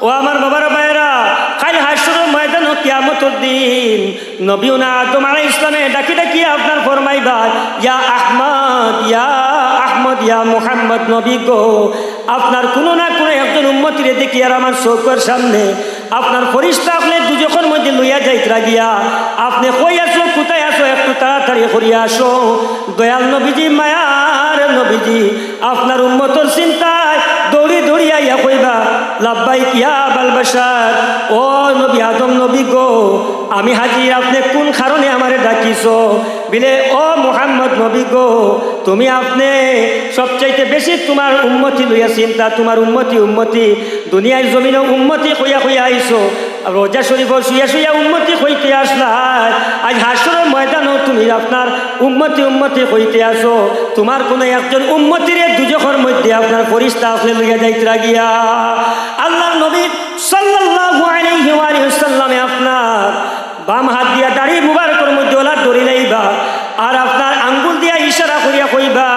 ও আমার বাবার ভাইয়েরা, কাল হাসরের ময়দান ও কিয়ামতের দিন নবীনা আদম আলাইহিস সালামে ডাকি ডাকি আপনার ফরমাইবা, ইয়া আহমদ, ইয়া আহমদ, ইয়া মুহাম্মদ, নবী গো, আপনার কোনো না কোনো একজন উম্মতিরে দেখি আর আমার চৌকের সামনে আপনার ফরিস্তা আপনি দুজনের মধ্যে লইয়া যাইতে গিয়া আপনি কই আসো, কোথায় আসো, একটু তাড়াতাড়ি করিয়া আসো। দয়াল নবীজি, মায়ার নবীজি, আপনার উম্মতর চিন্তায় দৌড়ি দৌড়িয়া ইয়া কইবা, লাব্বাইক ইয়া আবাল বাশার, ও নবী আদম নবী গো, আমি হাজির, আপনি কোন কারণে আমারে ডাকিছো? বিলে ও মুহাম্মদ নবী গো, তুমি আপনি সবচাইতে বেশি তোমার উম্মতি লইয়া চিন্তা, তোমার উম্মতি দুনিয়ার জমিনে উম্মতি কইয়া কইয়া আইছো, রোজা শরীফ শুইয়া শুইয়া উম্মতি কইতে আসলাই, আজ হাসরের ময়দানও তুমি আপনার উম্মতি কইতে আসো। তোমার কোনো একজন উম্মতিরে দুজখের মধ্যে আপনার ফরিস্তা আপনি লইয়া যাইতে গিয়া আল্লাহ নবী সাল্লাল্লাহু আলাইহি ওয়াসাল্লামে আপনার বাম হাত দিয়া দাড়ি মুবারকের মধ্যে ওলা ধরি লাইবা আর আপনার আঙ্গুল দিয়া ইশারা করিয়া কইবা,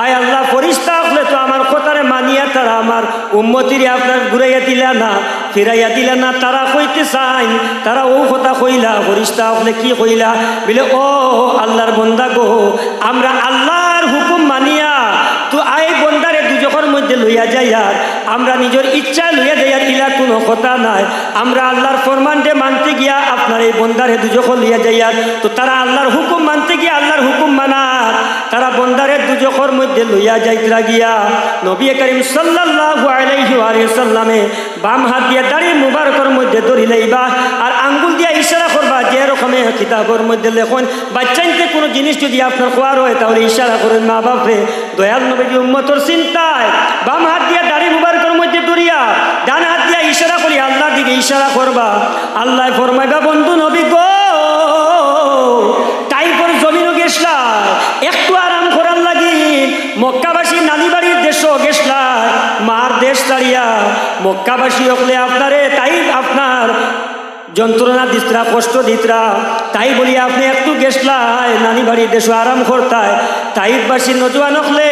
আয় আল্লাহ, ফরিস্তা হলে তো আমার কথারে মানিয়া তারা আমার উম্মতিরে আপনার ঘুরাইয়া দিলা না, ফিরাইয়া দিলা না, তারা কইতে চাই, তারা ও কথা কইলা, ফরিস্তা হলে কি কইলা? বলে ও আল্লাহর বন্দা গো, আমরা আল্লাহর হুকুম মানিয়া তো আই বন্দারে দুজখের মধ্যে লইয়া যাই, আর আমরা নিজের ইচ্ছা লইয়া যাই, আর ইলা কোনো কথা নাই, আমরা আল্লাহর ফরমানটে মানতে গিয়া আপনার এই বন্দারে দুজখ লইয়া যাই, আর তো তারা আল্লাহর হুকুম মানতে গিয়া আল্লাহর হুকুম মানার তারা বন্দারে দুজখের মধ্যে লইয়া যাইতে গিয়া নবী করিম সাল্লাল্লাহু আলাইহি ওয়াসাল্লামে বাম হাত দিয়া দাড়ি মুবারকের মধ্যে ধরি লাইবা আর আঙ্গুল দিয়া ইশারা করবা, যে রকমে কিতাবের মধ্যে লেখন বাচ্চাইতে কোনো জিনিস যদি আপনার খোয়ার হয় তাহলে ইশারা করেন মা বাপরে। দয়াল নবীজি উম্মতর চিন্তায় বাম হাত দিয়া দাড়ি মুবারকের মধ্যে ধরিয়া ডান হাত দিয়া ইশারা করি আল্লাহ দিকে ইশারা করবা, আল্লাহ ফরমাইবা, বন্ধু নবী গো, টাইপর জমিনও গেছলা, একটু আরাম করার লাগি মক্কাবাসী নানিবাড়ির দেশও গেছলা, মার দেশ ছাড়িয়া মক্কাবাসী হলে আপনারে তাই আপনার যন্ত্রণা দিতরা, কষ্ট দিতরা, তাই বলিয়া আপনি একটু গেছলাই নানি বাড়ির দেশে আরাম করতায়, তাইবাসী নজওয়ান হলে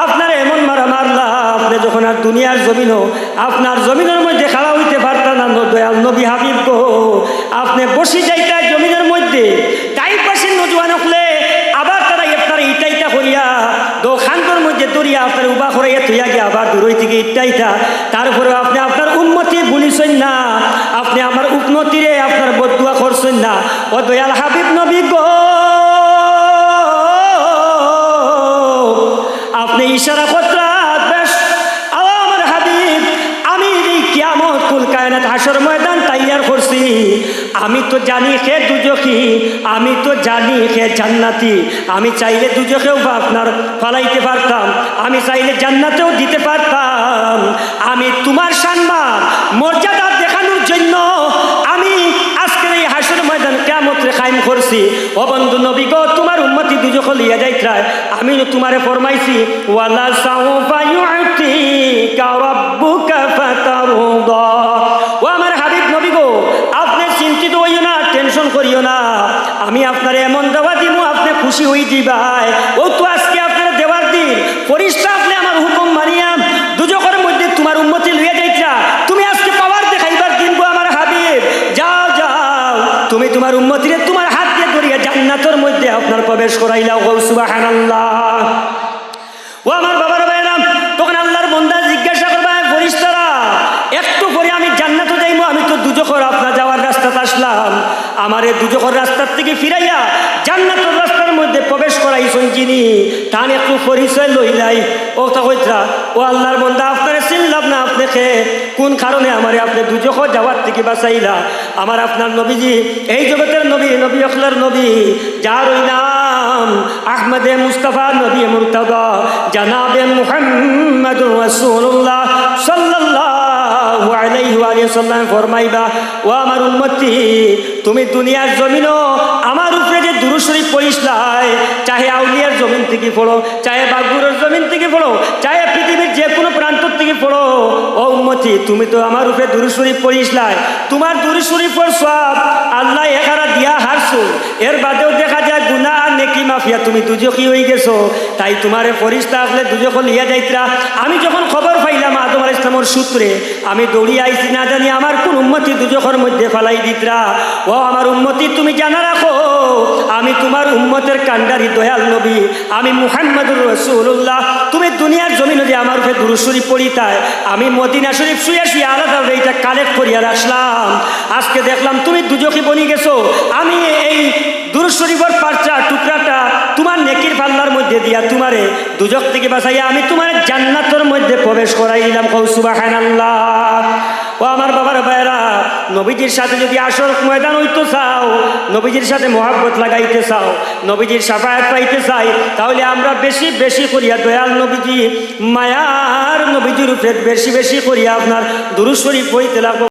আপনার এমন মারা মারলা, আপনি যখন আর দুনিয়ার জমিনও আপনার জমিনের মধ্যে খাড়া হইতে পারতেন না, দয়াল নবী হাবিব গো, আপনি বসি যাইতা জমিনের মধ্যে, তাইবাসী নজওয়ান হলে আবার তারা আপনার ইটাইটা করিয়া দোকানটার মধ্যে দরিয়া আপনার উবা করাইয়া তুইয়া গিয়ে আবার দূরই থেকে ইটাইটা, তারপরে আপনি আপনার উম্মতি বলিছেন না, আপনি আমার উম্মতিরে আপনার বদুয়া করছেন না, ও দয়াল হাবিব নবী গো, আপনি ইশারা কতরা বেশ, আমার হাবিব, আমি এই কিয়ামত কুল কায়নাত হাসর ময়দান তৈয়ার করছি, আমি তো জানি কে দুজখী, আমি তো জানি কে জান্নাতি, আমি চাইলে দুজখেও আপনার ফালাইতে পারতাম, আমি চাইলে জান্নাতেও দিতে পারতাম, আমি তোমার সম্মান মর্যাদা দেখানোর জন্য আমি আজকের এই হাসর ময়দান কিয়ামতে কায়েম করছি। ও বন্ধু নবী গো, তোমার উম্মতি দুজখ লিয়া যাইত্রায়, আমি তোমারে ফরমাইছি, ওয়ালা সাউফা ইউতিকা রাব্বুকা ফাতারদা, ও আমার হাবিব নবী গো, আপনি চিন্তিত হইও না, টেনশন করিও না, আমি আপনার এমন দেওয়া দিব আপনি খুশি হয়ে দিবাই। ও তো আজকে আপনার দেওয়ার দিন, ফরিস্তা আপনি আমার হুকুম মানিয়া দুজকের মধ্যে তোমার উম্মতি লইয়া যাইছা, তুমি আজকে পাওয়ার দেখাইবার দিন গো আমার হাবিব, যাও যাও, তুমি তোমার উম্মতিরে তোমার হাত দিয়ে ধরিয়া জান্নাতের মধ্যে আপনার প্রবেশ করাইলাও, গো সুবহানাল্লাহ। ও আমার বাবার ভাইরা, তখন আল্লাহর বান্দা জিজ্ঞাসা করবা, ফরিস্তারা একটু পরে আমি জান্নাতে যাইবো, আমি তো দুজখর আপনার যাওয়ার রাস্তাতে আসলাম, আমার এই দুজখর রাস্তার থেকে ফিরাইয়া জান্নাতের রাস্তার মধ্যে প্রবেশ করাইছেন যিনি, তার একটু পরিচয় লইলাই। ও তা কইতরা, ও আল্লাহর বান্দা, আপনারে চিনলাম না, আপনাকে কোন কারণে আমারে আপনি দুজখর যাওয়ার থেকে বাঁচাইলা? আমার আপনার নবীজি এই জগতের নবী, নবী আখলার নবী, যার ওই নাম আহমদে মুস্তাফা নবী মুর্তদা জনাবে মুহাম্মদুর রাসূলুল্লাহ সাল্লাল্লাহু আলাইহি ওয়াসাল্লাম ফরমাইবা, ও আমার উম্মতি, তুমি দুনিয়ার জমিনও আমার উপরে যে দুরূদ শরীফ পড়িসলাই, চাহে আউলিয়ার জমিন থেকে পড়ো, চাহে বাগুরের জমিন থেকে পড়ো, চাহে পৃথিবীর যে কোনো প্রান্ত থেকে পড়ো ও উম্মতি তুমি তো আমার উপরে দুরূদ শরীফ পড়িস লাই তোমার দুরূদ শরীফের সওয়াব আল্লাহ এখানে দিয়া হারছো এর বাদেও দেখা যায় গুনাহ আর নেকি মাফিয়া তুমি দুজখী হয়ে গেছো তাই তোমারে ফরিস্তা আসলে দুজখ লিয়া যাইতরা আমি যখন খবর পাইলাম আদম আলাইহিস সালামের সূত্রে আমি দৌড়ি আইছি না জানি আমার কোন উম্মতি দুজখের মধ্যে ফালাই দিতরা ও আমার উম্মতি তুমি জানা রাখো আমি তোমার উম্মতের কান্ডারি দয়াল নবী আমি মুহাম্মদুর রাসূলুল্লাহ তুমি দুনিয়ার জমিন যদি আমার উপরে দুরূদ শরীফ পড়িতায় আমি মদিনা শরীফ শুয়ে শুয়ে আলাদা এইটা কালেক্ট করিয়া রাখলাম আজকে দেখলাম তুমি দুজখী বনি গেছো আমি এই দুরূদ শরীফের পার্চা টুকরাটা তোমার নেকির পাল্লার মধ্যে দিয়া তোমারে দুজখ থেকে বাঁচাইয়া আমি তোমার জান্নাতের মধ্যে প্রবেশ করাইলাম কও সুবহানাল্লাহ ও আমার বাবার ভাইরা নবীজির সাথে যদি আসর ময়দান হইতে চাও নবীজির সাথে মহব্বত লাগাইতে চাও নবীজির শাফায়াত পাইতে চাই তাহলে আমরা বেশি বেশি করিয়া দয়াল নবীজি মায়ার নবীজির উপরে বেশি বেশি করিয়া আপনার দুরূদ শরীফ পড়িতে লাগবো।